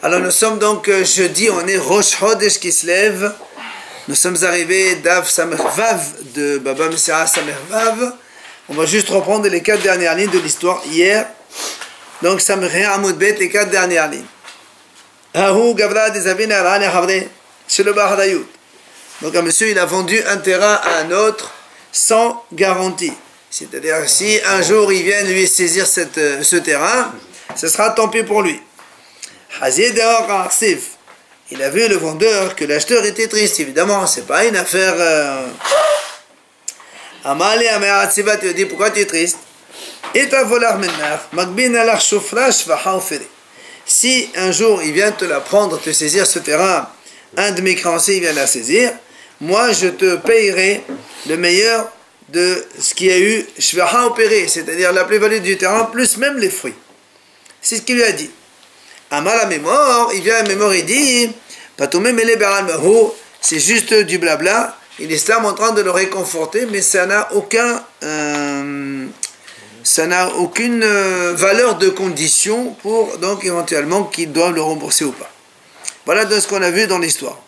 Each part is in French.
Alors nous sommes donc jeudi, on est Rosh Chodesh qui se lève. Nous sommes arrivés d'Av Samervav de Baba Messiah Samervav. On va juste reprendre les 4 dernières lignes de l'histoire hier. Donc Samervav Amoud Bet, les 4 dernières lignes. Ahou Gavra des Avin Aran Havre, chez le Bahadayut. Donc un monsieur il a vendu un terrain à un autre sans garantie. C'est-à-dire si un jour il vient lui saisir ce terrain, ce sera tant pis pour lui. Il a vu le vendeur que l'acheteur était triste. Évidemment, c'est pas une affaire. Amali Améatsiva te dit pourquoi tu es triste. Si un jour il vient te la prendre, te saisir ce terrain, un de mes créanciers vient la saisir, moi je te payerai le meilleur de ce qu'il y a eu, c'est-à-dire la plus-value du terrain, plus même les fruits. C'est ce qu'il lui a dit. Amal à mémoire, il vient à mémoire, il dit, c'est juste du blabla, il est là en train de le réconforter, mais ça n'a aucune valeur de condition pour donc éventuellement qu'ils doivent le rembourser ou pas. Voilà de ce qu'on a vu dans l'histoire.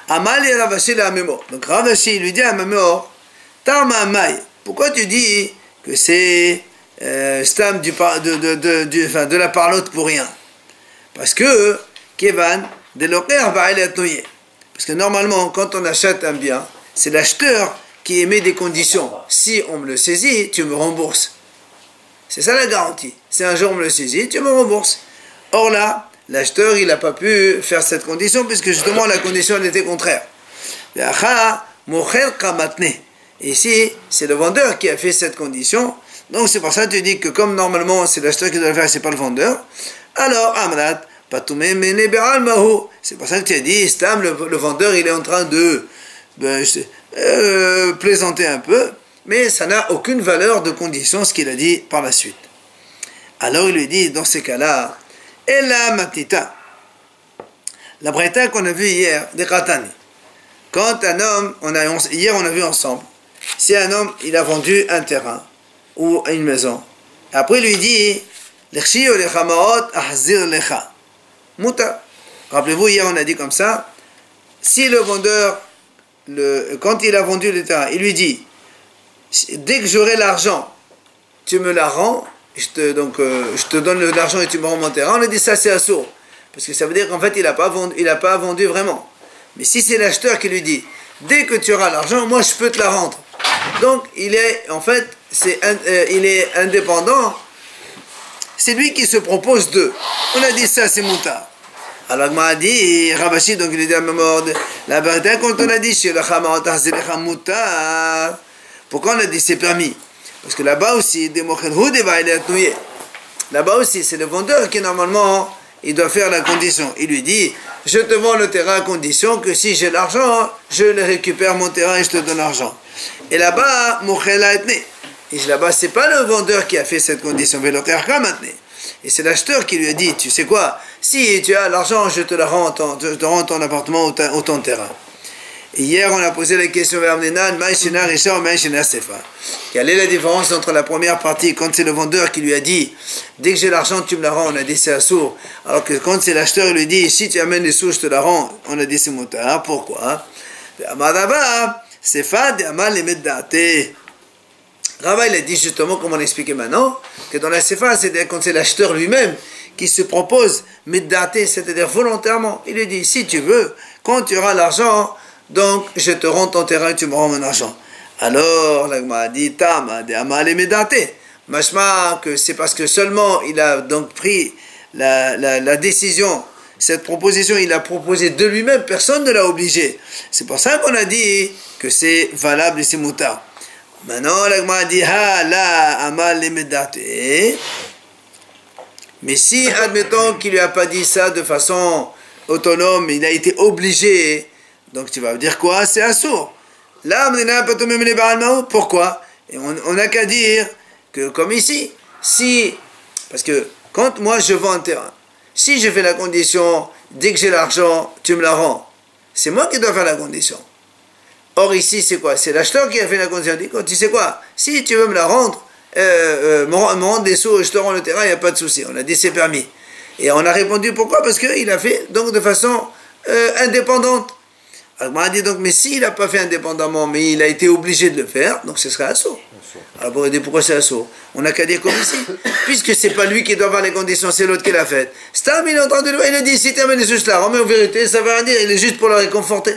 Amal et Ravashi la mémoire. Donc Ravashi lui dit à mémoire, pourquoi tu dis que c'est stam de la parlotte pour rien? Parce que Kevan de l'oker va aller atouiller. Parce que normalement, quand on achète un bien, c'est l'acheteur qui émet des conditions. Si on me le saisit, tu me rembourses. C'est ça la garantie. Si un jour on me le saisit, tu me rembourses. Or là, l'acheteur, il n'a pas pu faire cette condition, puisque justement la condition elle était contraire. Et ici, c'est le vendeur qui a fait cette condition. Donc c'est pour ça que tu dis que comme normalement c'est l'acheteur qui doit le faire et c'est pas le vendeur, alors Amrat, c'est pour ça que tu as dit, Stam, le vendeur il est en train de plaisanter un peu, mais ça n'a aucune valeur de condition ce qu'il a dit par la suite. Alors il lui dit, dans ces cas-là, Ela Matita, la breta qu'on a vue hier, de Katani, quand un homme, hier on a vu ensemble, si un homme il a vendu un terrain ou une maison, après il lui dit rappelez-vous hier on a dit comme ça, si le vendeur quand il a vendu le terrain, il lui dit dès que j'aurai l'argent tu me la rends, je te donne l'argent et tu me rends mon terrain, on a dit ça c'est assourd, parce que ça veut dire qu'en fait il n'a pas vendu vraiment. Mais si c'est l'acheteur qui lui dit dès que tu auras l'argent, moi je peux te la rendre, donc il est en fait il est indépendant, c'est lui qui se propose d'eux. On a dit ça c'est mouta. Alors il m'a dit Rabashi, donc il est à mémoire de la vérité quand on a dit chez le mouta, pourquoi on a dit c'est permis? Parce que là-bas aussi là-bas aussi c'est le vendeur qui normalement il doit faire la condition. Il lui dit je te vends le terrain à condition que si j'ai l'argent, je le récupère mon terrain et je te donne l'argent. Et là-bas, et là-bas, c'est pas le vendeur qui a fait cette condition, et c'est l'acheteur qui lui a dit, tu sais quoi, si tu as l'argent, je te rends ton appartement ou ton terrain. Et hier, on a posé la question quelle est la différence entre la première partie, quand c'est le vendeur qui lui a dit dès que j'ai l'argent, tu me la rends, on a dit c'est assourd, alors que quand c'est l'acheteur, il lui dit si tu amènes les sous, je te la rends, on a dit c'est motard. Pourquoi? C'est fad, amal les mettre. Rava il a dit justement, comme on a expliqué maintenant, que dans la Sefa, c'est-à-dire quand c'est l'acheteur lui-même qui se propose metdaté, c'est-à-dire volontairement, il lui dit si tu veux, quand tu auras l'argent, donc je te rends ton terrain et tu me rends mon argent. Alors, l'agma a dit Tama de amal et metdaté. Machma que c'est parce que seulement il a donc pris la décision, cette proposition, il a proposé de lui-même, personne ne l'a obligé. C'est pour ça qu'on a dit que c'est valable et c'est moutard. Maintenant, l'agma a dit ha la amal et meddaté. Mais si, admettons qu'il lui a pas dit ça de façon autonome, il a été obligé, donc tu vas me dire quoi? C'est assourd. Là, pourquoi? Et on n'a qu'à dire que comme ici, si, parce que quand moi je vends un terrain, si je fais la condition, dès que j'ai l'argent, tu me la rends, c'est moi qui dois faire la condition. Or ici, c'est quoi? C'est l'acheteur qui a fait la condition. Il dit, tu sais quoi? Si tu veux me la rendre, me rendre des sous et je te rends le terrain, il n'y a pas de souci. On a dit c'est permis. Et on a répondu pourquoi? Parce qu'il a fait donc de façon indépendante. Alors on a dit donc, mais s'il n'a pas fait indépendamment, mais il a été obligé de le faire, donc ce serait assaut. Alors on a dit pourquoi c'est assaut? On n'a qu'à dire comme ici. Puisque c'est pas lui qui doit avoir les conditions, c'est l'autre qui l'a fait. Stam, il est en train de le. Il a dit si tu amènes juste là, mais en vérité, ça veut rien dire, il est juste pour le réconforter.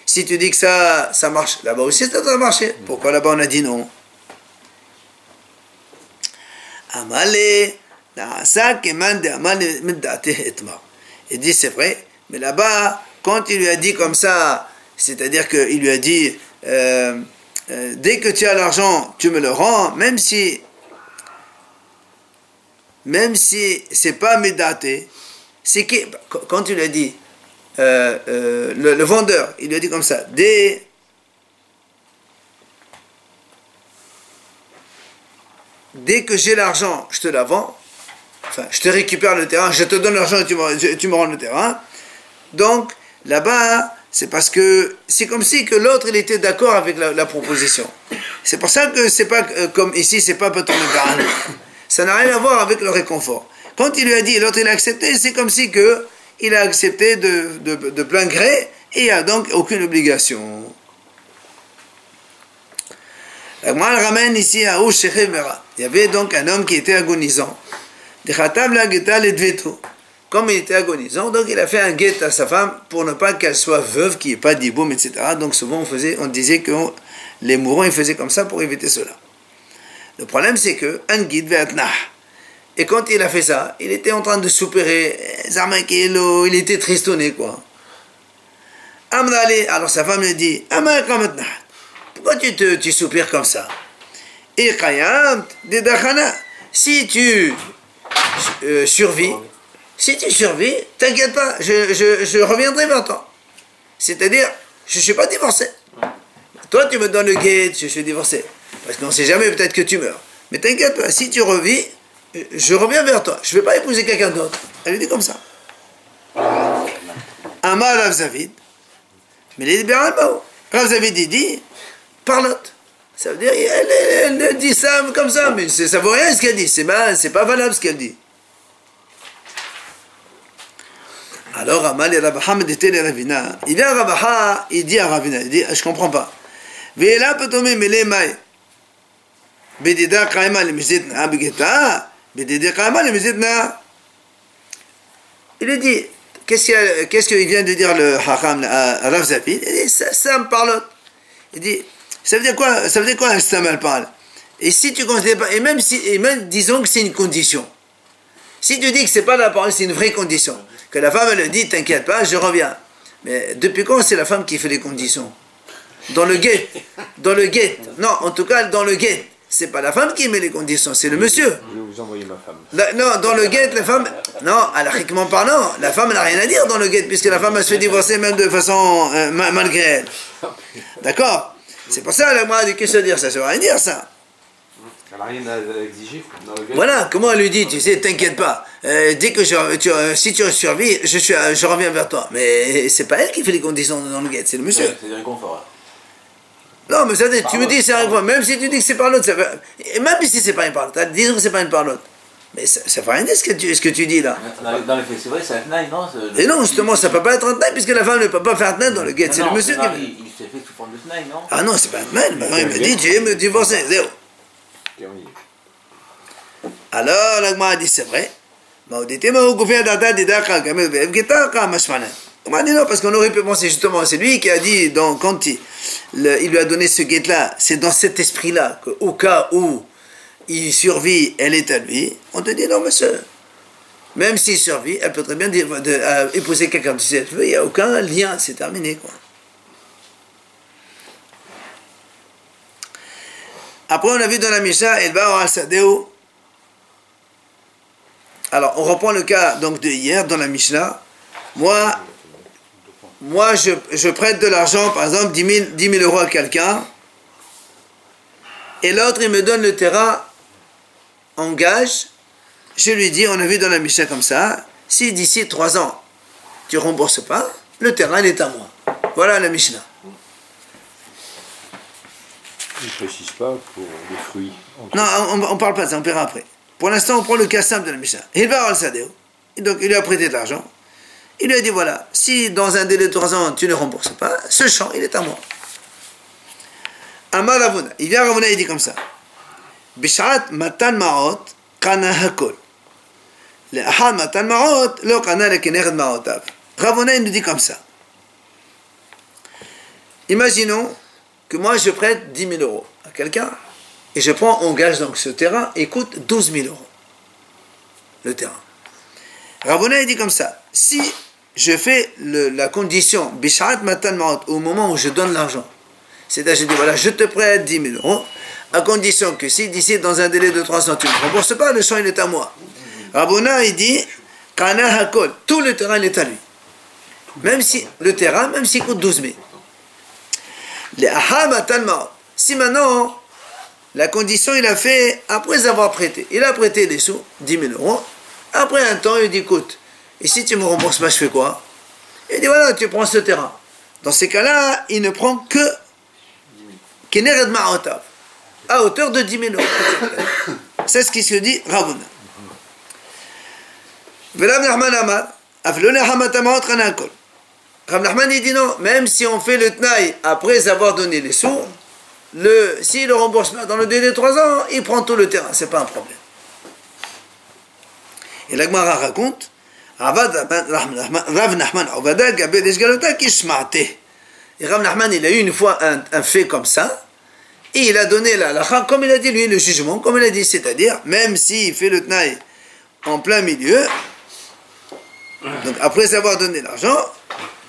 Si tu dis que ça marche, là-bas aussi ça doit marcher. Pourquoi là-bas on a dit non? Amale, il dit c'est vrai, mais là-bas, quand il lui a dit comme ça, c'est-à-dire qu'il lui a dit dès que tu as l'argent, tu me le rends, même si c'est pas médaté, c'est que quand tu lui as dit le vendeur, il lui a dit comme ça, dès que j'ai l'argent, je te la vends, enfin, je te récupère le terrain, je te donne l'argent et tu me rends le terrain. Donc, là-bas, c'est parce que c'est comme si que l'autre, il était d'accord avec la proposition. C'est pour ça que c'est pas comme ici, c'est pas Paton le Garan. Ça n'a rien à voir avec le réconfort. Quand il lui a dit, l'autre, il a accepté, c'est comme si que il a accepté de plein gré et il n'y a donc aucune obligation. Moi, elle ramène ici à Ouch Shechevera. Il y avait donc un homme qui était agonisant. Comme il était agonisant, donc il a fait un guet à sa femme pour ne pas qu'elle soit veuve, qu'il n'y ait pas d'iboum, etc. Donc souvent on disait que les mourants ils faisaient comme ça pour éviter cela. Le problème c'est que un guide ve'atnah. Et quand il a fait ça, il était en train de soupirer, il était tristonné quoi. Alors sa femme lui dit, pourquoi tu soupires comme ça? Et si tu survis, t'inquiète pas, je reviendrai vers toi. C'est-à-dire, je ne suis pas divorcé. Toi, tu me donnes le guet, je suis divorcé. Parce qu'on ne sait jamais, peut-être que tu meurs. Mais t'inquiète pas, si tu revis, je reviens vers toi. Je ne vais pas épouser quelqu'un d'autre. Elle lui dit comme ça. Amar Rav Zavid. Mais les libéraux, Rav Zavid, il dit, parlote. Ça veut dire, elle dit ça comme ça, mais ça ne vaut rien ce qu'elle dit. C'est pas valable ce qu'elle dit. Alors, Amal et Rabaha méditaient les Ravina. Il vient à Rabaha, il dit à Ravina, il dit, je ne comprends pas. Ve'ela petome melemai. Bedida kaima le mizitna abigeta. Bedida kaima le mizitna. Il lui dit, qu'est-ce qu'il vient de dire le Hacham à Rav Zavid? Il dit, ça me parle. Il dit, ça veut dire quoi ça me parle? Et si tu considères pas, et même disons que c'est une condition. Si tu dis que c'est pas la parole, c'est une vraie condition. Que la femme elle dit, t'inquiète pas, je reviens. Mais depuis quand c'est la femme qui fait les conditions? Dans le guet. Non, en tout cas, dans le guet. C'est pas la femme qui met les conditions, c'est le monsieur. Je vais vous envoyer ma femme. Non, dans le guet, la femme... Non, alachiquement parlant, la femme n'a rien à dire dans le guet, puisque la femme elle se fait divorcer même de façon malgré elle. D'accord? C'est pour ça, moi, qu'est-ce que ça veut dire? Ça veut rien dire, ça. Elle n'a rien à exiger dans le guet. Voilà, comment elle lui dit, tu sais, t'inquiète pas. Dès que si tu survis, je reviens vers toi. Mais c'est pas elle qui fait les conditions dans le guet, c'est le monsieur. Ouais, c'est du réconfort. Non, mais ça, tu me dis c'est un réconfort. Même si tu dis que c'est par l'autre, même si c'est pas une par l'autre, disons que c'est pas une par l'autre. Mais ça ne fait rien dire ce que tu dis là. Dans les faits, c'est vrai, c'est un tenaille, non? Et non, justement, ça ne peut pas être un tenaille, puisque la femme ne peut pas faire un tenaille dans le guet. C'est le monsieur qui... Il s'est fait sous forme de tenaille, non? Ah non, c'est pas un tenaille. Maintenant, il me dit, tu veux me divorcer, zéro. Alors, la Gemara dit, c'est vrai. On m'a dit non, parce qu'on aurait pu penser justement, c'est lui qui a dit, donc, quand il lui a donné ce guet-là, c'est dans cet esprit-là, qu'au cas où il survit, elle est à lui, on te dit non, monsieur. Même s'il survit, elle peut très bien épouser quelqu'un de ses cheveux, il n'y a aucun lien, c'est terminé, quoi. Après, on a vu dans la Mishnah, El Bar al-Sadeu. Alors, on reprend le cas donc de hier dans la Mishnah. Moi, je prête de l'argent, par exemple, 10 000 euros à quelqu'un, et l'autre, il me donne le terrain en gage. Je lui dis, on a vu dans la Mishnah comme ça, si d'ici 3 ans, tu ne rembourses pas, le terrain, il est à moi. Voilà la Mishnah. Il ne précise pas pour les fruits. Non, on ne parle pas de ça, on verra après. Pour l'instant, on prend le cas simple de la Mishnah. Il Et donc il lui a prêté de l'argent. Il lui a dit voilà, si dans un délai de 3 ans tu ne rembourses pas, ce champ il est à moi. Amar Ravuna, il vient Ravuna, il dit comme ça. Bishat matan ma'ot kana hakol. L'ahad matan ma'ot lo kana le keneged ma'otav. Ravuna il nous dit comme ça. Imaginons que moi je prête 10 000 euros à quelqu'un et je prends en gage donc ce terrain et coûte 12 000 euros. Le terrain. Ravuna il dit comme ça. Si je fais la condition bishat matan ma'ot au moment où je donne l'argent, c'est-à-dire je dis voilà je te prête 10 000 euros à condition que si d'ici dans un délai de 3 ans tu ne rembourses pas, le champ il est à moi. Ravuna il dit kana hakol, tout le terrain il est à lui. Même si le terrain, même s'il coûte 12 000. Si maintenant, la condition il a fait après avoir prêté, il a prêté des sous, 10 000 euros, après un temps il dit écoute, et si tu ne me rembourses pas, je fais quoi? Il dit voilà, tu prends ce terrain. Dans ces cas-là, il ne prend que Kenered Ma'otav, à hauteur de 10 000 euros. C'est ce qui se dit Ravuna. Rav Nachman Amar, Avlo Nehamata Ma'ot Kanakol. Rav Nachman il dit non, même si on fait le tnaï après avoir donné les sous, s'il le rembourse pas dans le délai de 3 ans, il prend tout le terrain, c'est pas un problème. Et la Gemara raconte, Rav Nachman Ovada Gabed Eshgalota Kishmate. Et Rav Nachman il a eu une fois un fait comme ça, et il a donné la halakha, comme il a dit lui, le jugement, comme il a dit, c'est-à-dire, même s'il fait le tnaï en plein milieu, donc après avoir donné l'argent,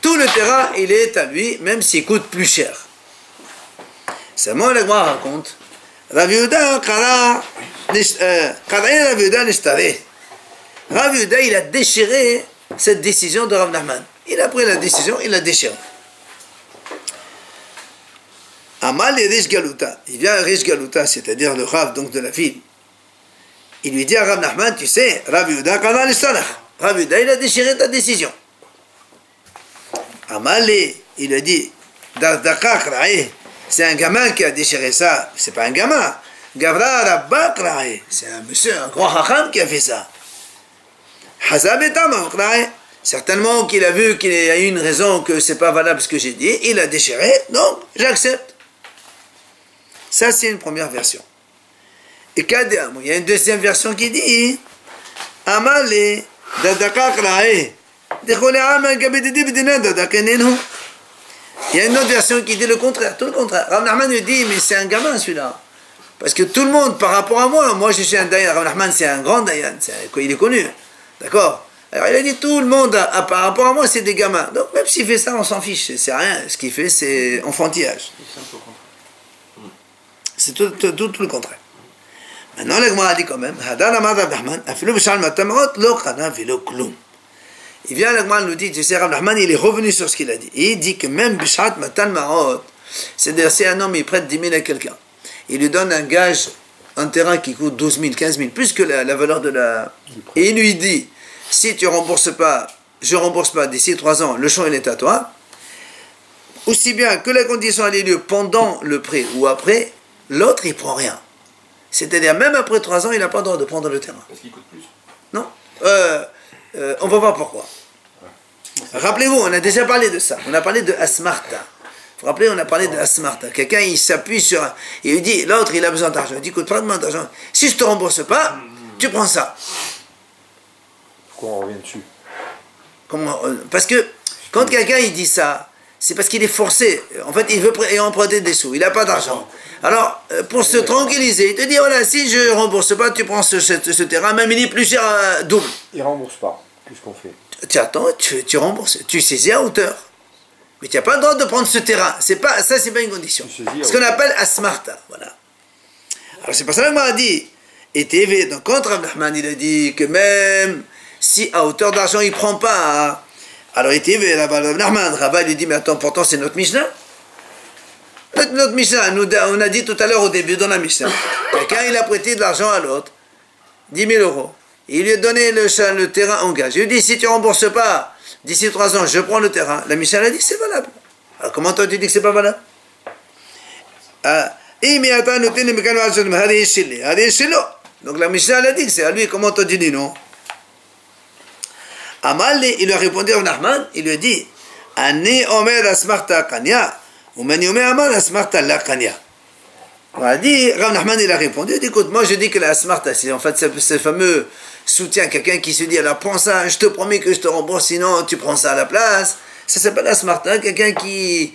tout le terrain, il est à lui, même s'il coûte plus cher. Seulement, la Gemara raconte, Rav Yehuda Rav Yehuda, il a déchiré cette décision de Rav Nachman. Il a pris la décision, il l'a déchirée. Amal et Rish Galuta. Il vient à Rish Galuta, c'est-à-dire le Rav donc de la ville. Il lui dit à Rav Nachman, tu sais, Rav Yehuda, Rav Yehuda, il a déchiré ta décision. Amalé, il a dit, c'est un gamin qui a déchiré ça. C'est pas un gamin. Gavra Rabbak, c'est un monsieur, un grand hacham qui a fait ça. Hazab et Tamam, certainement qu'il a vu qu'il y a une raison que c'est pas valable ce que j'ai dit, il a déchiré, donc j'accepte. Ça, c'est une première version. Et il y a une deuxième version qui dit, Amalé, Dadakak Rae. Il y a une autre version qui dit le contraire, tout le contraire. Rav Nachman lui dit, mais c'est un gamin celui-là. Parce que tout le monde, par rapport à moi je suis un dayan, Rav Nachman c'est un grand dayan, il est connu. D'accord? Alors il a dit, tout le monde, par rapport à moi, c'est des gamins. Donc même s'il fait ça, on s'en fiche, c'est rien. Ce qu'il fait, c'est enfantillage. C'est tout le contraire. Maintenant, la Gemara dit quand même, il vient, la Gemara nous dit, tu sais, Rav Nachman, il est revenu sur ce qu'il a dit. Et il dit que même Bishat Matan Ma'ot, c'est-à-dire si un homme il prête 10 000 à quelqu'un, il lui donne un gage, un terrain qui coûte 12 000, 15 000, plus que la valeur de la... Et il lui dit, si tu rembourses pas, je rembourse pas d'ici 3 ans, le champ il est à toi, aussi bien que la condition ait lieu pendant le prêt ou après, l'autre il prend rien. C'est-à-dire même après 3 ans, il n'a pas le droit de prendre le terrain. Parce qu'il coûte plus. Non. On va voir pourquoi. Rappelez-vous, on a déjà parlé de ça. On a parlé de Asmarta. Vous vous rappelez, on a parlé de Asmarta. Quelqu'un, il s'appuie sur... Il lui dit, l'autre, il a besoin d'argent. Il dit, écoute, pas de d'argent. Si je ne te rembourse pas, tu prends ça. Pourquoi on revient dessus? Parce que quand quelqu'un, il dit ça, c'est parce qu'il est forcé. En fait, il veut emprunter des sous. Il n'a pas d'argent. Alors, pour se tranquilliser, il te dit, voilà, si je ne rembourse pas, tu prends ce terrain, même il est plus cher double. Il ne rembourse pas. Qu'est-ce qu'on fait? Tu attends, tu rembourses. Tu saisis à hauteur. Mais tu n'as pas le droit de prendre ce terrain. Ça, c'est pas une condition. Ce qu'on appelle Asmarta. Voilà. Alors, c'est pour ça que moi, a dit, et TV, donc contre Rav Nachman, il a dit que même si à hauteur d'argent, il ne prend pas, alors il TV, Rav Nachman, Rava lui dit, mais attends, pourtant, c'est notre Mishnah. Notre Mishnah, on a dit tout à l'heure au début dans la Mishnah, quelqu'un il a prêté de l'argent à l'autre, 10 000 euros. Il lui a donné le terrain en gage. Il lui dit, si tu ne rembourses pas, d'ici 3 ans, je prends le terrain. La Mishnah a dit, c'est valable. Alors comment toi tu dis que c'est pas valable? Donc la Mishnah a dit que c'est à lui, comment toi tu dis non? Amal, il a répondu à Nahman, il lui a dit, Ani omer asmarta kanya, ou man yomer amal asmarta la kanya. On a dit, Rav Nahman, il a répondu, il a dit, écoute, moi je dis que la asmarta, c'est en fait ce fameux soutien, quelqu'un qui se dit, alors prends ça, je te promets que je te rembourse, sinon tu prends ça à la place. Ça s'appelle asmarta, quelqu'un qui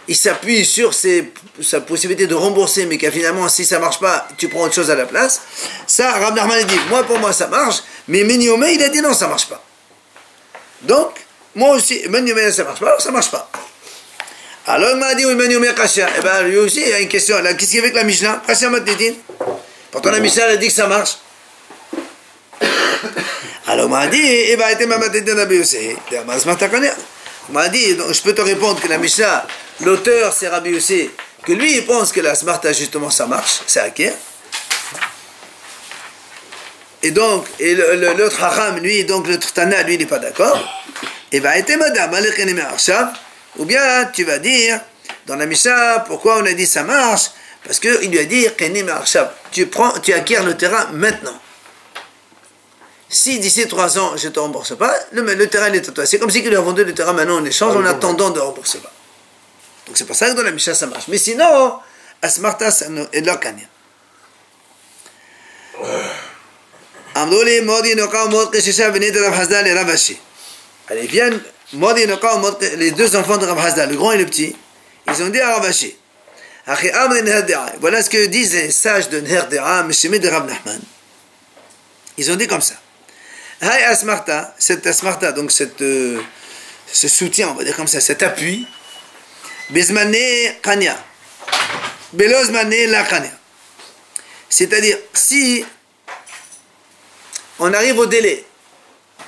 il s'appuie sur sa possibilité de rembourser, mais que finalement, si ça marche pas, tu prends autre chose à la place. Ça, Rav Nahman a dit, moi pour moi ça marche, mais Menyome, il a dit non, ça marche pas. Donc, moi aussi, Menyome, ça marche pas, alors ça marche pas. Alors il m'a dit, oui, Menyome Kasha. Eh bien, lui aussi, il y a une question. Qu'est-ce qu'il y a avec la Mishnah? Kasha Matidin. Pourtant, la Mishnah, elle a dit que ça marche. Alors il m'a dit, eh bien, était ma Matidin Rabbi Yossi. Il m'a dit, donc, je peux te répondre que la Mishnah, l'auteur, c'est Rabbi Yossi, que lui, il pense que la Smarta, justement, ça marche, c'est acquis. Et donc, l'autre Haram, lui, donc le Tana, lui, il n'est pas d'accord. Et va être madame, ou bien tu vas dire, dans la Mishnah, pourquoi on a dit ça marche? Parce qu'il lui a dit, tu acquiers le terrain maintenant. Si d'ici 3 ans, je ne te rembourse pas, le terrain est à toi. C'est comme si il lui a vendu le terrain maintenant en échange en attendant de ne rembourser pas. Donc c'est pour ça que dans la Mishnah, ça marche. Mais sinon, Asmarta, c'est leur kanya. Allez, viennent, les 2 enfants de Rav Hasda, le grand et le petit, ils ont dit à Rav Ashi, voilà ce que disent les sages de Nerdera, Meshemé de Rav Nahman. Ils ont dit comme ça. Hay Asmarta, cette Asmarta, donc ce soutien, on va dire comme ça, cet appui, Bezmane Kanya, Belozmane la Kanya. C'est-à-dire, si on arrive au délai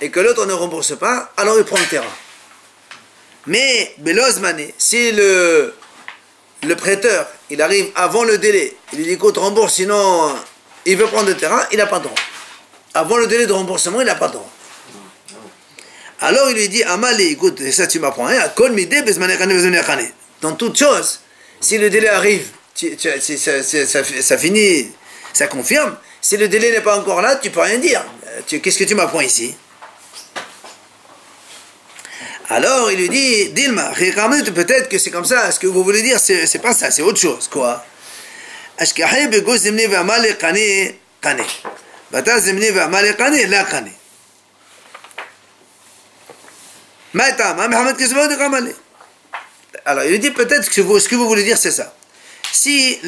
et que l'autre ne rembourse pas, alors il prend le terrain. Mais Belozmane, si le prêteur, il arrive avant le délai, il lui dit écoute, rembourse, sinon il veut prendre le terrain, il n'a pas de droit. Avant le délai de remboursement, il n'a pas de droit. Alors il lui dit Amali, écoute, ça tu m'apprends rien, dans toute chose, si le délai arrive, ça finit, ça confirme. Si le délai n'est pas encore là, tu ne peux rien dire. Qu'est-ce que tu m'apprends ici? Alors il lui dit, Dilma, peut-être que c'est comme ça, ce que vous voulez dire, c'est pas ça, c'est autre chose. Quoi? Alors il lui dit peut-être que ce que vous voulez dire c'est ça. Si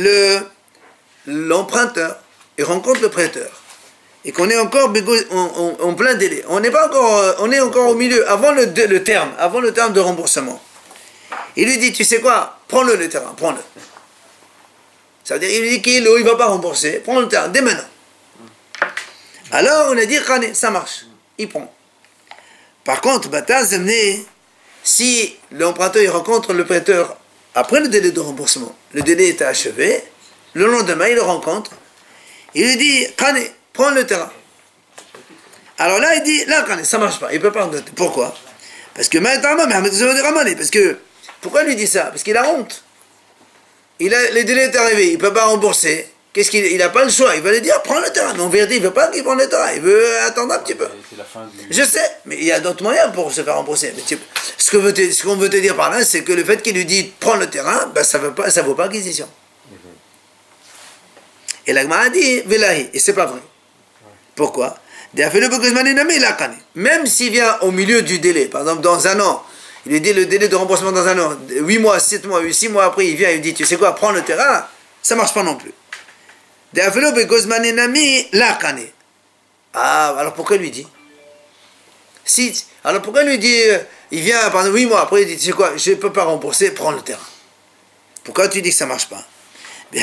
l'emprunteur il rencontre le prêteur et qu'on est encore en plein délai, on est encore au milieu, avant le terme de remboursement. Il lui dit tu sais quoi, prends-le le terrain, prends-le. Ça veut dire il lui dit qu'il ne va pas rembourser, prends le terrain dès maintenant. Alors on a dit ça marche, il prend. Par contre, si l'emprunteur il rencontre le prêteur après le délai de remboursement, le délai est achevé, le lendemain il le rencontre, il lui dit prends le terrain. Alors là il dit ça marche pas, il ne peut pas en donner. Pourquoi? Parce que pourquoi il lui dit ça? Parce qu'il a honte. Le délai est arrivé, il ne peut pas rembourser. Qu'est-ce qu'il n'a pas le choix? Il va lui dire prends le terrain. Mais en vérité, il ne veut pas qu'il prenne le terrain. Il veut attendre un petit peu. Je sais, mais il y a d'autres moyens pour se faire rembourser. Mais ce qu'on veut te dire par là, c'est que le fait qu'il lui dit prends le terrain, ben, ça ne vaut pas acquisition. Et l'Agma a dit Velahi, et c'est pas vrai. Pourquoi? Même s'il vient au milieu du délai, par exemple dans un an, il lui dit le délai de remboursement dans un an, 8 mois, 7 mois, 6 mois après, il vient et il dit tu sais quoi, prends le terrain, ça ne marche pas non plus. Ah, alors pourquoi il lui dit? Alors pourquoi il lui dit, il vient pendant 8 mois, après il dit, tu sais quoi, je ne peux pas rembourser, prends le terrain. Pourquoi tu dis que ça ne marche pas? Il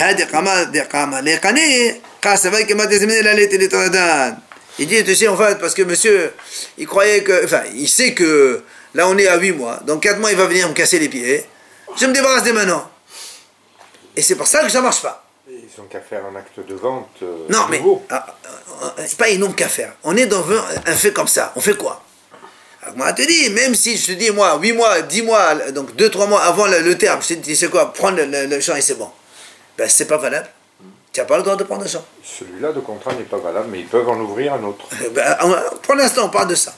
dit, tu sais, en fait, parce que monsieur, il croyait que, enfin, il sait que là on est à 8 mois, dans 4 mois il va venir me casser les pieds, je me débarrasse dès maintenant. Et c'est pour ça que ça ne marche pas. Ils n'ont qu'à faire un acte de vente non, nouveau. Mais c'est pas ils n'ont qu'à faire. On est dans un fait comme ça. On fait quoi? Alors, moi, je te dis, même si je te dis, moi, 8 mois, 10 mois, donc 2-3 mois avant le terme, je te dis, c'est quoi? Prendre le champ et c'est bon. Ben, c'est pas valable. Tu n'as pas le droit de prendre le champ. Celui-là de contrat n'est pas valable, mais ils peuvent en ouvrir un autre. Ben, pour l'instant, on parle de ça.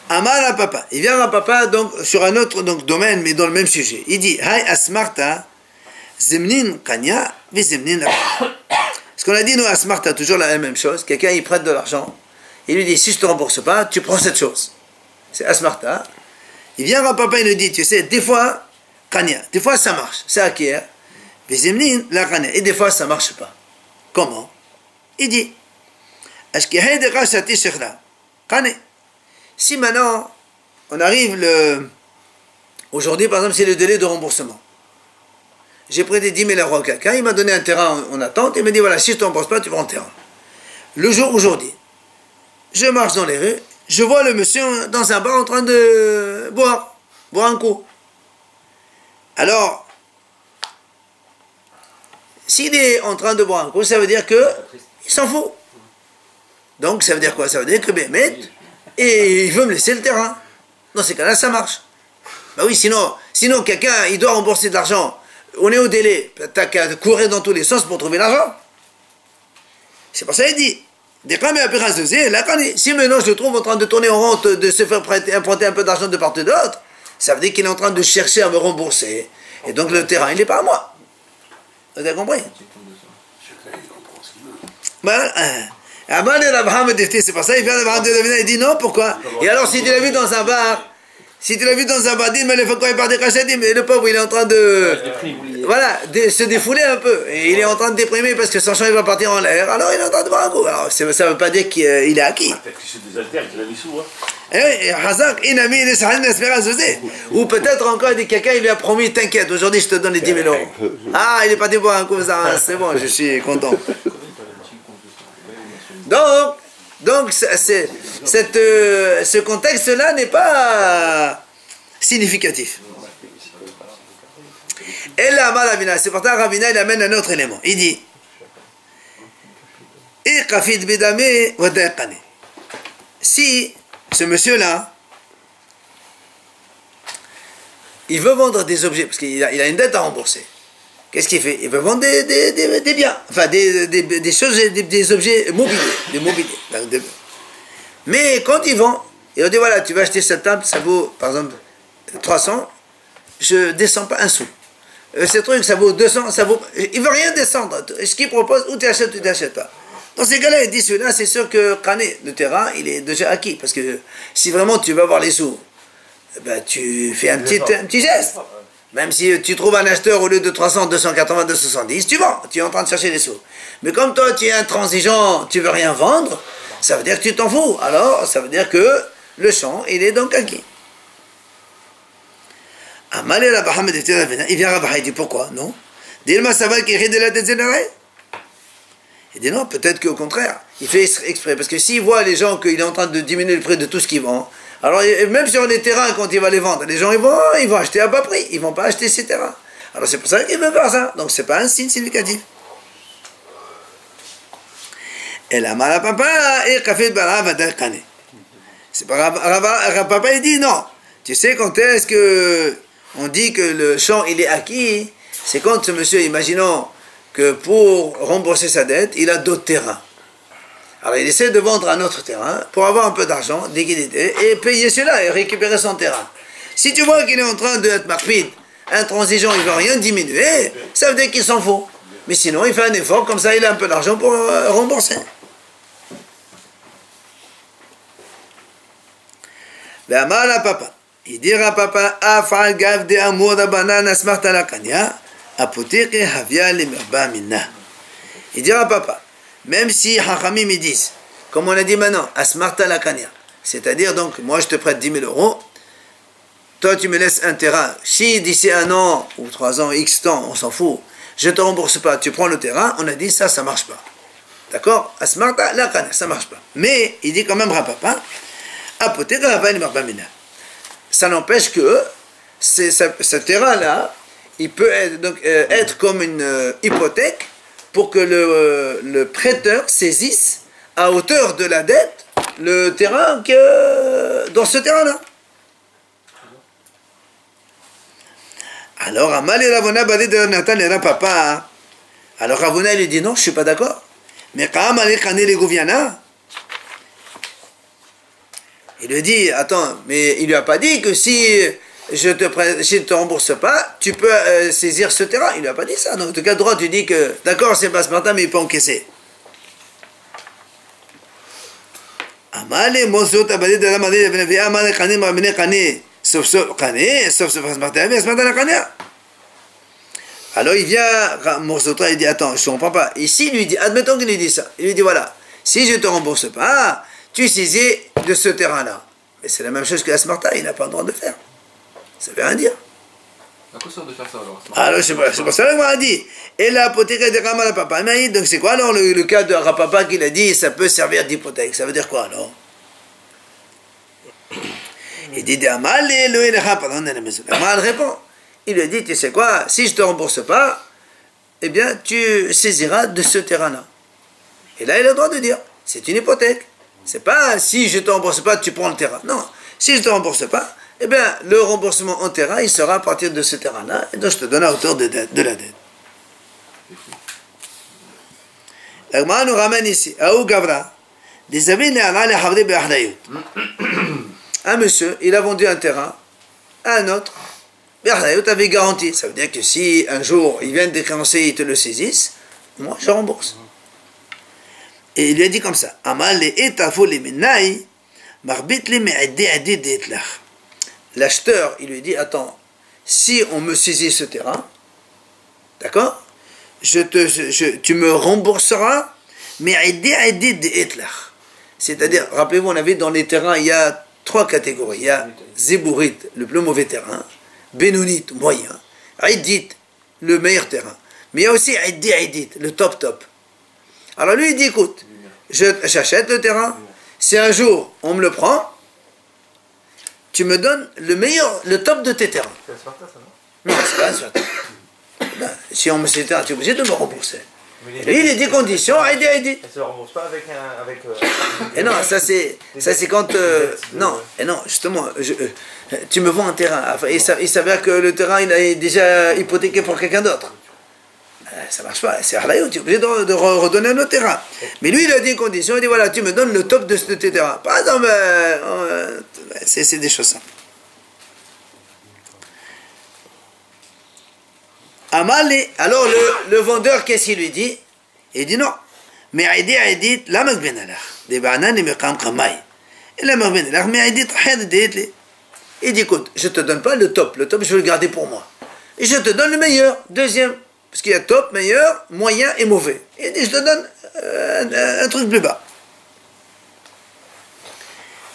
Amar à papa. Il vient à papa donc sur un autre donc, domaine, mais dans le même sujet. Il dit Hay asmarta zemnin kanya vi zemnin. Ce qu'on a dit, nous, asmarta, toujours la même chose. Quelqu'un, il prête de l'argent. Il lui dit si je ne te rembourse pas, tu prends cette chose. C'est asmarta. Il vient à papa, il lui dit tu sais, des fois, kanya, des fois ça marche, ça acquiert. Vi zemnin la kanya. Et des fois, ça ne marche pas. Comment? Il dit si maintenant on arrive aujourd'hui par exemple c'est le délai de remboursement, j'ai prêté 10 000 euros à quelqu'un, il m'a donné un terrain en attente, il m'a dit voilà si je ne te rembourse pas tu prends le terrain. Le jour aujourd'hui je marche dans les rues, je vois le monsieur dans un bar en train de boire un coup. Alors s'il est en train de boire un coup, ça veut dire que il s'en fout. Donc ça veut dire quoi? Ça veut dire que Bémet, et il veut me laisser le terrain. Dans ces cas-là, ça marche. Bah oui, sinon quelqu'un, il doit rembourser de l'argent. On est au délai. T'as qu'à courir dans tous les sens pour trouver l'argent. C'est pour ça qu'il dit. Si maintenant je le trouve en train de tourner en rond, de se faire emprunter un peu d'argent de part et d'autre, ça veut dire qu'il est en train de chercher à me rembourser. Et donc le terrain, il n'est pas à moi. Vous avez compris? Voilà. C'est pour ça il vient de il dit non, pourquoi? Et alors si tu l'as vu dans un bar, dis mais il part des cachettes, mais le pauvre il est en train de se défouler un peu, et il est en train de déprimer parce que son champ il va partir en l'air, alors il est en train de boire un coup. Alors ça veut pas dire qu'il est acquis. Peut-être que c'est des altères qu'il a mis sous. Ou peut-être encore quelqu'un il lui a promis t'inquiète, aujourd'hui je te donne les 10 000 euros. Ah, il est parti boire un coup, ça c'est bon, je suis content. Donc ce contexte-là n'est pas significatif. Et là, c'est pourtant Ravina, il amène un autre élément. Il dit si ce monsieur-là, il veut vendre des objets, parce qu'il a une dette à rembourser. Qu'est-ce qu'il fait? Il veut vendre des biens, enfin des choses, des objets mobiliers, Mais quand il vend, il dit voilà, tu vas acheter cette table, ça vaut par exemple 300, je descends pas un sou. Ce truc, ça vaut 200, il veut rien descendre. Ce qu'il propose, ou tu achètes ou tu n'achètes pas. Dans ces cas-là, il dit celui-là, c'est sûr que le terrain, il est déjà acquis. Parce que si vraiment tu vas avoir les sous, ben, tu fais un petit geste. Même si tu trouves un acheteur au lieu de 300, 280, 270, tu vends, tu es en train de chercher les sous. Mais comme toi, tu es intransigeant, tu veux rien vendre, ça veut dire que tu t'en fous. Alors, ça veut dire que le champ, il est donc acquis. Il vient Rabaha, il dit pourquoi? Non. Il dit non, peut-être qu'au contraire, il fait exprès. Parce que s'il voit les gens qu'il est en train de diminuer le prix de tout ce qu'il vend, alors même sur les terrains, quand il va les vendre, les gens ils vont acheter à bas prix, ils ne vont pas acheter ces terrains. Alors c'est pour ça qu'il veut faire ça. Donc c'est pas un signe significatif. Et la mala papa et café de barava d'Alkane. C'est pas papa il dit non. Tu sais quand est-ce que on dit que le champ il est acquis? C'est quand ce monsieur, imaginons que pour rembourser sa dette, il a d'autres terrains. Alors il essaie de vendre un autre terrain pour avoir un peu d'argent, liquidité, et payer cela et récupérer son terrain. Si tu vois qu'il est en train d'être marpide, intransigeant, il ne veut rien diminuer, ça veut dire qu'il s'en fout. Mais sinon, il fait un effort, comme ça il a un peu d'argent pour rembourser. La mala papa. Il dira à papa, Afal gav de amour de banane asmarta la kanya, apotek et havia le merba minna. Il dira à papa, même si Hachamim me disent, comme on a dit maintenant, asmarta la kanya, c'est-à-dire donc, moi je te prête 10 000 euros, toi tu me laisses un terrain, si d'ici 1 an ou 3 ans, X temps, on s'en fout, je ne te rembourse pas, tu prends le terrain, on a dit ça ne marche pas. D'accord? Asmarta la kanya, ça ne marche pas. Mais il dit quand même à papa, apotek et havia le merba minna. Ça n'empêche que ce terrain-là, il peut être comme une hypothèque pour que le prêteur saisisse à hauteur de la dette le terrain dans ce terrain-là. Alors, Amal et Ravona badé de Nathan et papa. Alors Ravona lui dit non, je ne suis pas d'accord. Mais quand Amal et Khané les Gouviana, Il lui dit, attends, mais il lui a pas dit que si je te rembourse pas, tu peux saisir ce terrain. Il lui a pas dit ça. Donc, en tout cas, droit, tu dis que, d'accord, c'est pas ce matin, mais il peut encaisser. Alors il vient, Morsotra, il dit, attends, je ne comprends pas. Ici, il lui dit, admettons qu'il lui dit ça. Il lui dit, voilà, si je ne te rembourse pas, tu saisis de ce terrain-là. Mais c'est la même chose que Asmarta, il n'a pas le droit de faire. Ça veut rien dire. À quoi sert de faire ça alors? Alors c'est pour ça qu'on a dit. Et l'hypothèque de Ramalapapa. Donc c'est quoi alors le cas de Rapapa qu'il a dit, ça peut servir d'hypothèque. Ça veut dire quoi alors? Il dit, Amal et le Amal répond. Il lui dit, tu sais quoi, si je ne te rembourse pas, eh bien tu saisiras de ce terrain-là. Et là il a le droit de dire, c'est une hypothèque. C'est pas si je ne te rembourse pas, tu prends le terrain. Non, si je ne te rembourse pas, eh bien le remboursement en terrain, il sera à partir de ce terrain-là, et donc je te donne à hauteur de la dette. L'Agmara nous ramène ici, Aou Gavra, des amis un monsieur, il a vendu un terrain à un autre, Berlayot avait garanti. Ça veut dire que si un jour ils viennent déclencher, ils te le saisissent, moi je rembourse. Et il lui a dit comme ça, l'acheteur, il lui dit, attends, si on me saisit ce terrain, d'accord, tu me rembourseras, mais c'est-à-dire, rappelez-vous, on avait dans les terrains, il y a 3 catégories. Il y a Zébourit, le plus mauvais terrain, Benonit, moyen, Aïdit, le meilleur terrain. Mais il y a aussi Aïdit, le top. Alors lui, il dit, écoute, j'achète le terrain, si un jour on me le prend, tu me donnes le meilleur, le top de tes terrains. C'est Asmarta, ça, non? Non, c'est pas Asmarta. Si on me sait terrain, tu es obligé de me rembourser. Et il est des conditions, Aïdit. Elle se rembourse pas avec Et non, ça c'est quand... non, justement, tu me vends un terrain. Il s'avère que le terrain, il est déjà hypothéqué pour quelqu'un d'autre. Ça marche pas, c'est Arlaïo, tu es obligé de redonner le terrain. Mais lui, il a dit une condition, il dit voilà, tu me donnes le top de tes terrains. Par exemple, c'est des choses simples. Amali, alors le vendeur, qu'est-ce qu'il lui dit? Il dit non. Mais Aïdit, la magbenalach, des bananes et meqam kamay. Et la magbenalach, mais Aïdit, il dit écoute, je te donne pas le top, je veux le garder pour moi. Et je te donne le meilleur, deuxième. Parce qu'il y a top, meilleur, moyen et mauvais. Il dit je te donne un truc plus bas.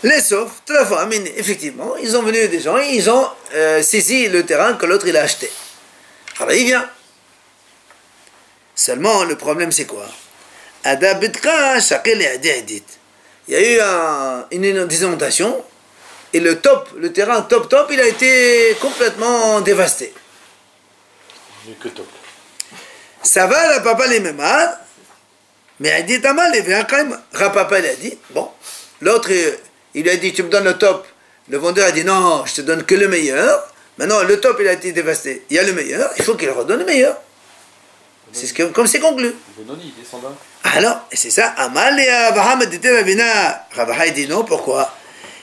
Les sauf, effectivement, ils ont venu des gens, ils ont saisi le terrain que l'autre il a acheté. Alors il vient. Seulement, le problème c'est quoi? Il y a eu une inondation et le terrain top, il a été complètement dévasté. Il n'y a que top. Ça va, la papa les mêmes, mais elle dit Tamal, il vient quand même. Rapapa il a dit, bon, l'autre il lui a dit tu me donnes le top. Le vendeur a dit non, je te donne que le meilleur. Maintenant, le top, il a été dévasté. Il y a le meilleur, il faut qu'il redonne le meilleur. C'est comme c'est conclu. Benoni, descendant. Alors, c'est ça. Amal et Abraham dit Ravina. Rabbi dit non, pourquoi?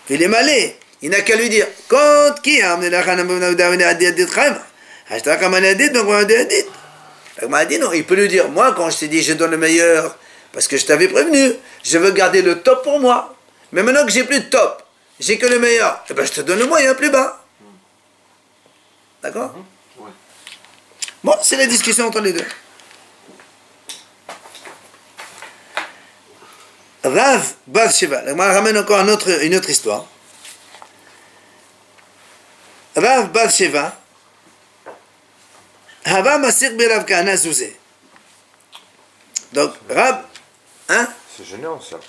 Il est malé. Il n'a qu'à lui dire quand qui a amené la Khanam dit Khaim. Hashtag Kamal dit, donc on dit. Il dit non, il peut lui dire moi, quand je t'ai dit je donne le meilleur, parce que je t'avais prévenu, je veux garder le top pour moi. Mais maintenant que j'ai plus de top, j'ai que le meilleur, eh ben je te donne le moyen plus bas. D'accord? Ouais. Bon, c'est la discussion entre les deux. Rav Bar Sheva. On ramène encore une autre histoire. Rav Bar Sheva. Hava Masir Berav Kahana Zouzé. Donc, Rav, hein? C'est gênant ça,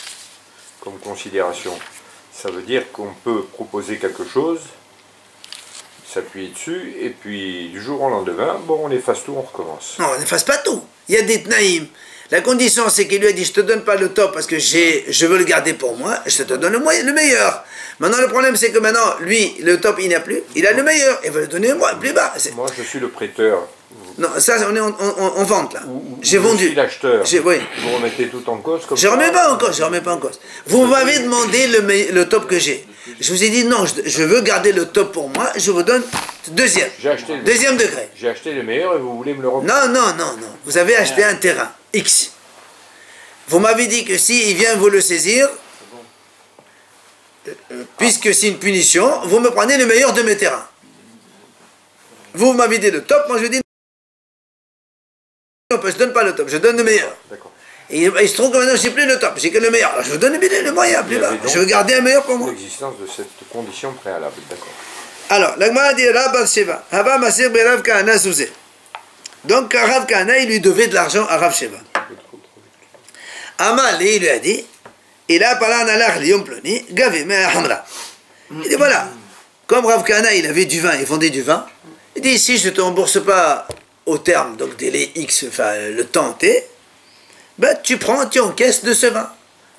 comme considération. Ça veut dire qu'on peut proposer quelque chose, s'appuyer dessus, et puis du jour au lendemain, bon, on efface tout, on recommence. Non, on n'efface pas tout. Il y a des tnaïm. La condition, c'est qu'il lui a dit, je te donne pas le top parce que je veux le garder pour moi, je te donne le meilleur. Maintenant, le problème, c'est que maintenant, lui, le top, il n'a plus, il a le meilleur, il va le donner moi, plus bas. Moi, je suis le prêteur. Non, ça, on est en vente, là. J'ai vendu. Je suis l'acheteur. Oui. Vous remettez tout en cause comme Je ne remets pas en cause, Vous m'avez demandé le top que j'ai. Je vous ai dit non, je veux garder le top pour moi, je vous donne deuxième. Deuxième degré. J'ai acheté le meilleur et vous voulez me le reprendre. Non, non, non, non. Vous avez acheté un terrain, X. Vous m'avez dit que s'il vient vous le saisir, puisque c'est une punition, vous me prenez le meilleur de mes terrains. Vous m'avez dit le top, moi je dis non, je ne donne pas le top, je donne le meilleur. Et il se trouve que maintenant je n'ai plus le top, j'ai que le meilleur. Alors je vous donne le moyen, plus bas. Je veux garder un meilleur pour moi. L'existence de cette condition préalable, d'accord. Alors, la Gemara dit Rav Sheva, Hava Masir Berav Kahana Souzé. Donc Rav Kahana, il lui devait de l'argent à Rav Sheva. Amal, il lui a dit, il a parlé en alach liyom ploni, gavé mais hamra. Il dit voilà, comme Rav Kahana, il avait du vin, il vendait du vin, il dit si je ne te rembourse pas au terme, donc délai X, enfin le temps T, ben tu encaisses de ce vin.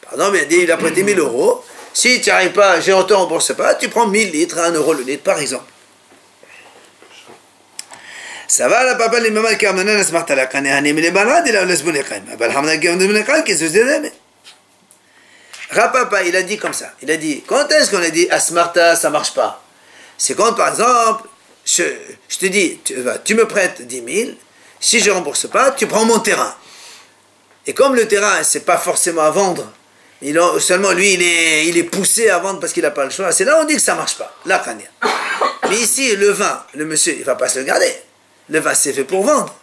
Pardon, mais il a prêté 1000 euros, si tu n'y arrives pas, je ne te rembourse pas, tu prends 1000 litres à 1 euro le litre par exemple. Ça va, la papa, les mamans qui amènent la smart à la canne, et les balades, et la lesbonne et quand même. Qu'est-ce que c'est? Rapapa, il a dit comme ça. Il a dit, quand est-ce qu'on a dit à Smarta, ça marche pas? C'est quand, par exemple, je te dis, tu me prêtes 10 000, si je ne rembourse pas, tu prends mon terrain. Et comme le terrain, c'est pas forcément à vendre, seulement lui, il est poussé à vendre parce qu'il n'a pas le choix, c'est là où on dit que ça marche pas. La canne. Mais ici, le vin, le monsieur, il va pas se le garder. Le vin, c'est fait pour vendre.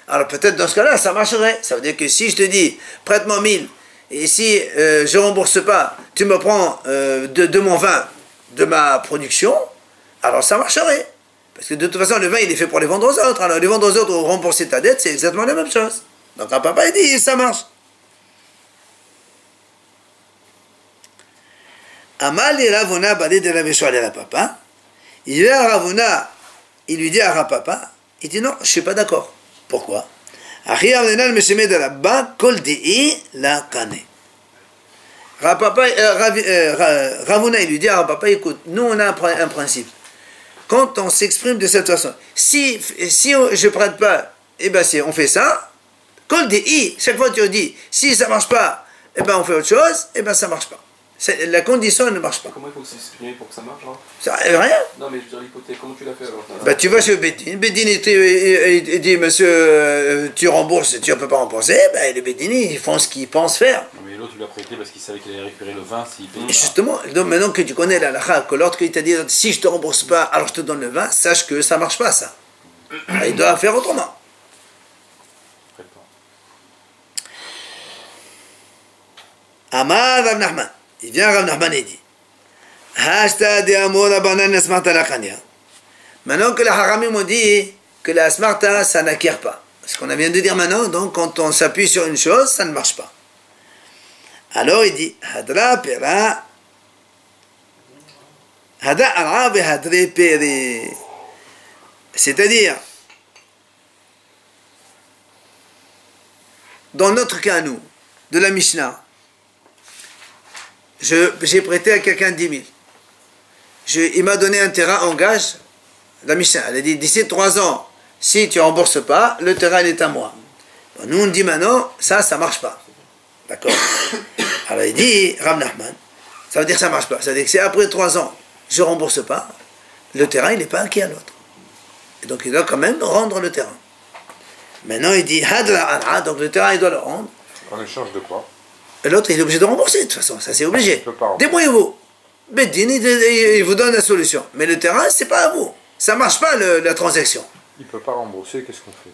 Alors peut-être dans ce cas-là, ça marcherait. Ça veut dire que si je te dis, prête-moi 1000, et si je ne rembourse pas, tu me prends de mon vin, de ma production, alors ça marcherait. Parce que de toute façon, le vin, il est fait pour les vendre aux autres. Alors les vendre aux autres ou rembourser ta dette, c'est exactement la même chose. Donc un papa, il dit, ça marche. Amal et Ravuna, badé de la Véchoua de la papa. Il est à Ravuna, il lui dit à Rapapa, il dit non, je ne suis pas d'accord. Pourquoi? Ravuna, il lui dit à Rapapa, écoute, nous on a un principe. Quand on s'exprime de cette façon, si je ne prête pas, eh ben on fait ça. Kol dei, chaque fois tu dis, si ça ne marche pas, eh ben on fait autre chose, eh ben ça ne marche pas. La condition ne marche pas. Comment il faut s'exprimer pour que ça marche, hein? Ça, rien. Non, mais je veux dire l'hypothèse, comment tu l'as fait alors? Bah, tu vas chez Bedin, Bedin il dit monsieur, tu rembourses, tu ne peux pas rembourser, bah, les Bedini ils font ce qu'ils pensent faire. Mais l'autre il l'a prêté parce qu'il savait qu'il allait récupérer le vin s'il payait. Justement, donc maintenant que tu connais la halakha, que l'autre il t'a dit si je te rembourse pas, alors je te donne le vin, sache que ça ne marche pas ça. Alors, il doit faire autrement. Amar Rav Nachman. Il vient Rav Nachman et dit maintenant que les haramim ont dit que la smarta ça n'acquiert pas. Ce qu'on vient de dire maintenant, donc quand on s'appuie sur une chose, ça ne marche pas. Alors il dit Hadra pera Hada ara ve hadre pere. C'est-à-dire, dans notre cas, nous, de la Mishnah, j'ai prêté à quelqu'un 10 000. Il m'a donné un terrain en gage. La Mishnah, elle a dit, d'ici 3 ans, si tu ne rembourses pas, le terrain est à moi. Bon, nous, on dit maintenant, ça ne marche pas. D'accord? Alors il dit, Rav Nachman, ça veut dire que ça ne marche pas. Ça veut dire que si après 3 ans, je ne rembourse pas, le terrain, il n'est pas acquis à l'autre. Et donc il doit quand même rendre le terrain. Maintenant, il dit, Hadra Anra, donc le terrain, il doit le rendre. En échange de quoi? Et l'autre, il est obligé de rembourser, de toute façon, ça c'est obligé. Débrouillez-vous. Beddin, il vous donne la solution. Mais le terrain, c'est pas à vous. Ça ne marche pas, la transaction. Il ne peut pas rembourser, qu'est-ce qu'on fait?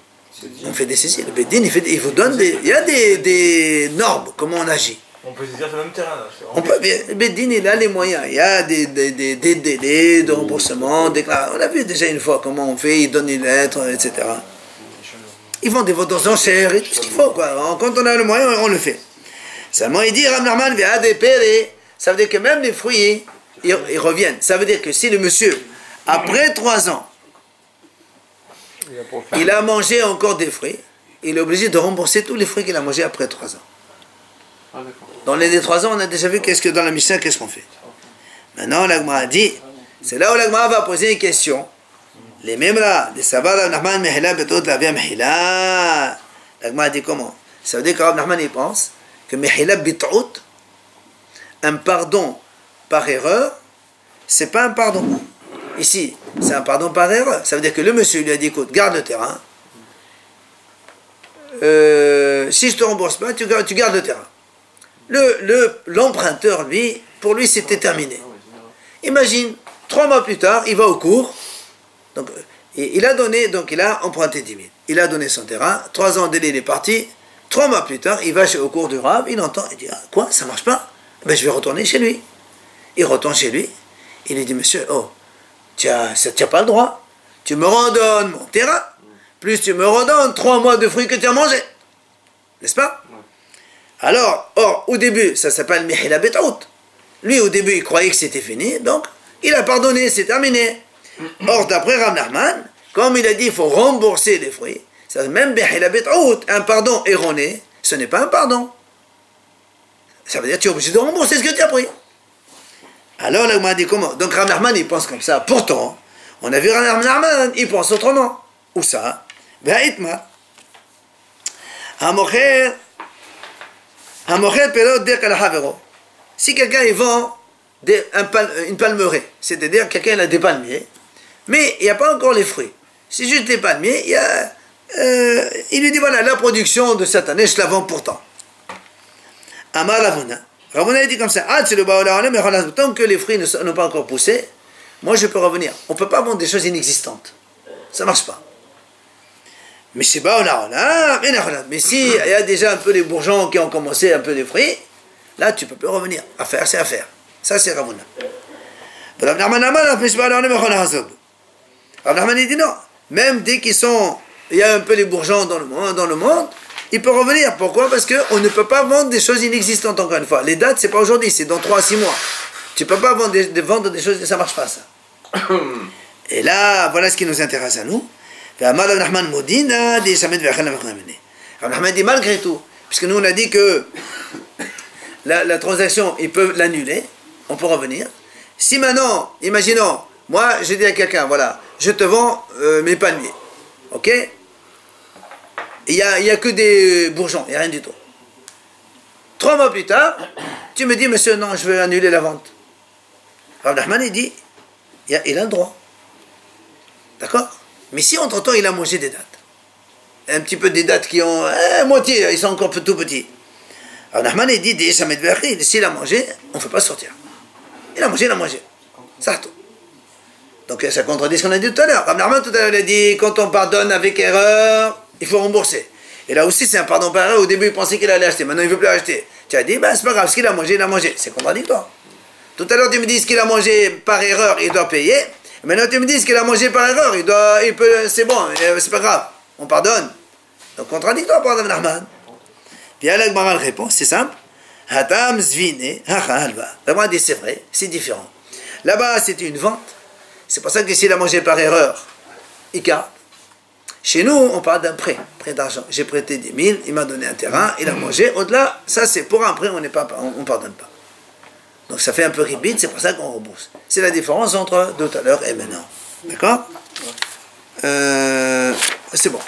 On fait des saisies. Le Beddin, il vous donne des... Il y a des normes, comment on agit. On peut saisir sur le même terrain là. On peut, le Beddin, il a les moyens. Il y a des délais de remboursement, on a vu déjà une fois comment on fait, ils donnent une lettre, etc. Ils vont des ventes aux enchères et tout ce qu'il faut, quoi. Quand on a le moyen, on le fait. Seulement, il dit, Rav Nachman, ça veut dire que même les fruits, ils reviennent. Ça veut dire que si le monsieur, après 3 ans, il a mangé encore des fruits, il est obligé de rembourser tous les fruits qu'il a mangés après 3 ans. Ah, d'accord. Dans les 3 ans, on a déjà vu qu'est-ce que dans la Mishnah, qu'est-ce qu'on fait. Maintenant, l'Agma a dit, c'est là où l'Agma va poser une question. Les mêmes là, les sabbats Rav Nachman, Mehila, Betot, la via Mehila. L'Agma a dit comment? Ça veut dire que Rav Nachman, il pense que Mehila, Betot, un pardon par erreur, c'est pas un pardon. Ici, c'est un pardon par erreur. Ça veut dire que le monsieur lui a dit, écoute, garde le terrain. Si je te rembourse pas, tu gardes le terrain. L'emprunteur, lui, pour lui, c'était terminé. Imagine, 3 mois plus tard, il va au cours. Donc, il a emprunté 10 000. Il a donné son terrain. 3 ans de délai, il est parti. 3 mois plus tard, il va au cours du Rav, il entend, il dit, ah, quoi, ça marche pas? Ben, je vais retourner chez lui. Il retourne chez lui. Il lui dit, monsieur, oh, tu n'as pas le droit. Tu me redonnes mon terrain, plus tu me redonnes 3 mois de fruits que tu as mangés. N'est-ce pas? Alors, au début, ça s'appelle Mihila Betraout. Lui, au début, il croyait que c'était fini, donc il a pardonné, c'est terminé. Or, d'après Rav Nachman, comme il a dit, il faut rembourser les fruits, ça, même Mihila Betraout, un pardon erroné, ce n'est pas un pardon. Ça veut dire que tu es obligé de rembourser ce que tu as pris. Alors, là, on m'a dit comment? Donc, Rav Nachman, il pense comme ça. Pourtant, on a vu Rav Nachman, il pense autrement. Où ça? Ba'itma. Si quelqu'un il vend une palmeraie, c'est-à-dire quelqu'un a des palmiers, mais il n'y a pas encore les fruits. C'est juste des palmiers, il lui dit voilà, la production de cette année, je la vends pourtant. Amar Ravuna. Ravuna dit comme ça, tant que les fruits n'ont pas encore poussé, moi je peux revenir. On ne peut pas vendre des choses inexistantes. Ça ne marche pas. Mais si il y a déjà un peu les bourgeons qui ont commencé un peu les fruits, là tu peux plus revenir. Affaire, c'est affaire. Ça c'est Ravuna. Rav Nachman dit non. Même dès il y a un peu les bourgeons dans le monde, il peut revenir. Pourquoi? Parce qu'on ne peut pas vendre des choses inexistantes encore une fois. Les dates, c'est pas aujourd'hui, c'est dans 3 à 6 mois. Tu ne peux pas vendre des choses, ça ne marche pas ça. Et là, voilà ce qui nous intéresse à nous. Rav Nachman dit malgré tout, puisque nous on a dit que la transaction, ils peuvent l'annuler, on peut revenir. Si maintenant, imaginons, moi je dis à quelqu'un, voilà, je te vends mes palmiers, ok? Il n'y a que des bourgeons, il n'y a rien du tout. 3 mois plus tard, tu me dis, monsieur, non, je veux annuler la vente. Rav Nachman, il dit, il a le droit. D'accord? Mais si entre-temps, il a mangé des dattes, un petit peu des dattes qui ont moitié, ils sont encore tout petits. Alors Nachman, il dit, s'il a mangé, on ne fait pas sortir. Il a mangé. Ça tout. Donc ça contredit ce qu'on a dit tout à l'heure. Rav Nachman, tout à l'heure, il a dit, quand on pardonne avec erreur, il faut rembourser. Et là aussi, c'est un pardon par erreur. Au début, il pensait qu'il allait acheter. Maintenant, il ne veut plus acheter. Tu as dit, ben, c'est pas grave, ce qu'il a mangé, il a mangé. C'est contradictoire. Tout à l'heure, tu me dis ce qu'il a mangé par erreur, il doit payer. Maintenant, tu me dis ce qu'il a mangé par erreur, c'est bon, c'est pas grave. On pardonne. Donc, contradictoire par Rav Nachman. Puis, là, la réponse, c'est simple. Hatam zvine, halva. Rav dit, c'est vrai, c'est différent. Là-bas, c'était une vente. C'est pour ça que s'il a mangé par erreur, il garde. Chez nous, on parle d'un prêt d'argent. J'ai prêté 10 000, il m'a donné un terrain, il a mangé. Au-delà, ça c'est pour un prêt, on ne pardonne pas. Donc ça fait un peu ribide, c'est pour ça qu'on rembourse. C'est la différence entre tout à l'heure et maintenant. D'accord? C'est bon.